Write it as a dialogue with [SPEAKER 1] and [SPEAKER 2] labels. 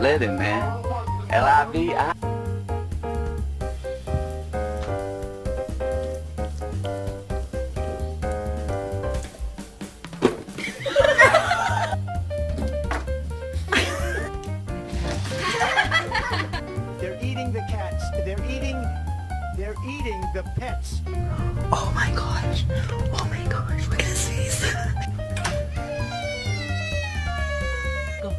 [SPEAKER 1] Living, man. Livi.
[SPEAKER 2] They're eating the cats. They're eating the pets.
[SPEAKER 3] Oh my gosh. Oh my gosh. Look at his face. Go.